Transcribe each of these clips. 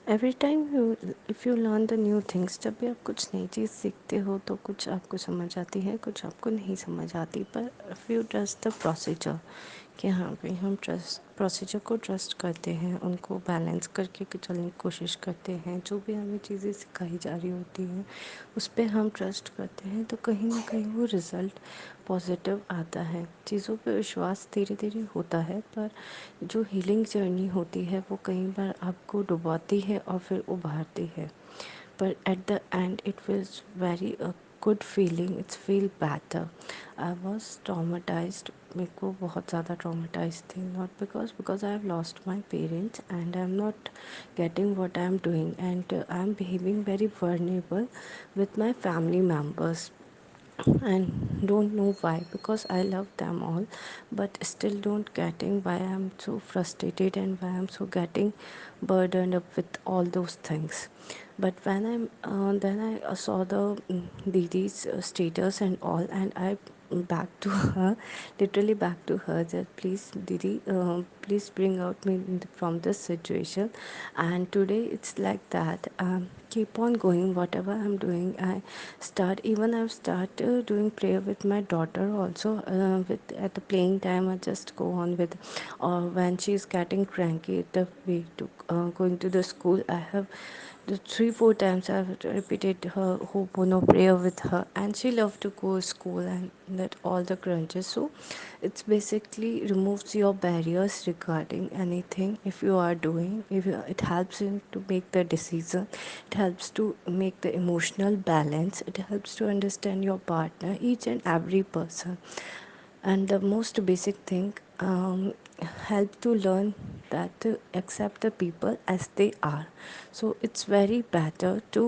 Every time you if you learn the new things, जब भी आप कुछ नई चीज़ सीखते हो तो कुछ आपको समझ आती है, कुछ आपको नहीं समझ आती। पर if you trust the procedure, कि हाँ भाई हम ट्रस्ट प्रोसीजर को ट्रस्ट करते हैं, उनको बैलेंस करके के चलने की कोशिश करते हैं, जो भी हमें चीज़ें सिखाई जा रही होती हैं उस पे हम ट्रस्ट करते हैं, तो कहीं ना कहीं वो रिज़ल्ट पॉजिटिव आता है। चीज़ों पे विश्वास धीरे धीरे होता है, पर जो हीलिंग जर्नी होती है वो कई बार आपको डुबाती है और फिर उभारती है। पर at the end it feels very good feeling, it's feel better. I was traumatised, मेरे को बहुत ज़्यादा ट्रामाटाइज थी, not because I have lost my parents and I am not getting what I am doing, and I am behaving very vulnerable with my family members, and don't know why, because I love them all, but still don't getting why I'm so frustrated and why I'm so getting burdened up with all those things. But when then I saw the Didi's status and all, and I back to her, literally back to her, that please Didi, please bring out me from this situation. And today it's like that. Keep on going, whatever I'm doing. I've started doing prayer with my daughter also. With at the playing time, I just go on with, or when she's getting cranky at the way to going to the school, I have the 3 4 times I've repeated her Ho'oponopono prayer with her, and she loved to go to school and that all the crunches. So it's basically removes your barriers regarding anything. If you are doing, if you, it helps you to make the decision, it helps to make the emotional balance, it helps to understand your partner, each and every person. And the most basic thing, help to learn that to accept the people as they are. So it's very better to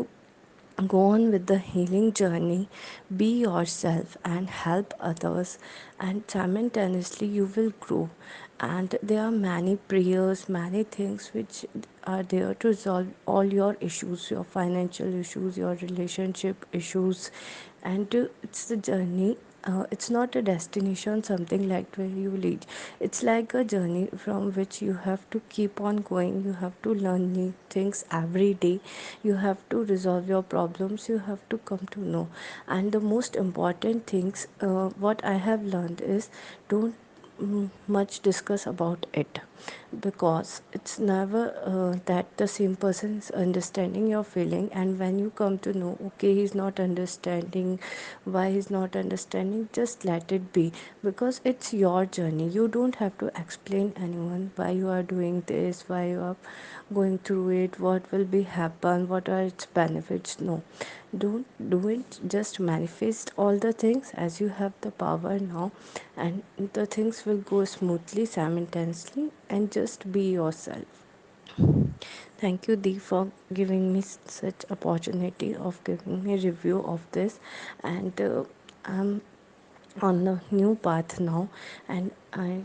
go on with the healing journey, be yourself and help others, and simultaneously you will grow. And there are many prayers, many things which are there to resolve all your issues, your financial issues, your relationship issues. And it's the journey. It's not a destination, something like where you lead. It's like a journey from which you have to keep on going. You have to learn new things every day. You have to resolve your problems. You have to come to know. And the most important things, what I have learned is, don't much discuss about it, because it's never that the same person is understanding your feeling. And when you come to know, okay, he's not understanding, why he's not understanding, just let it be, because it's your journey. You don't have to explain anyone why you are doing this, why you are going through it, what will be happen, what are its benefits. No, don't do it, just manifest all the things as you have the power now, and the things will go smoothly simultaneously, and just be yourself. Thank you, Dee, for giving me such opportunity of giving me a review of this. And I'm on a new path now, and I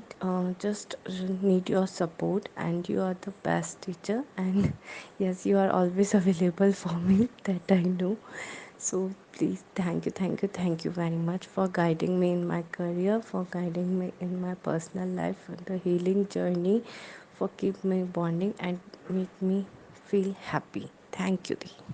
just need your support, and you are the best teacher. And yes, you are always available for me, that I know. So please, thank you very much for guiding me in my career, for guiding me in my personal life, for the healing journey, for keep me bonding and make me feel happy. Thank you, Dee.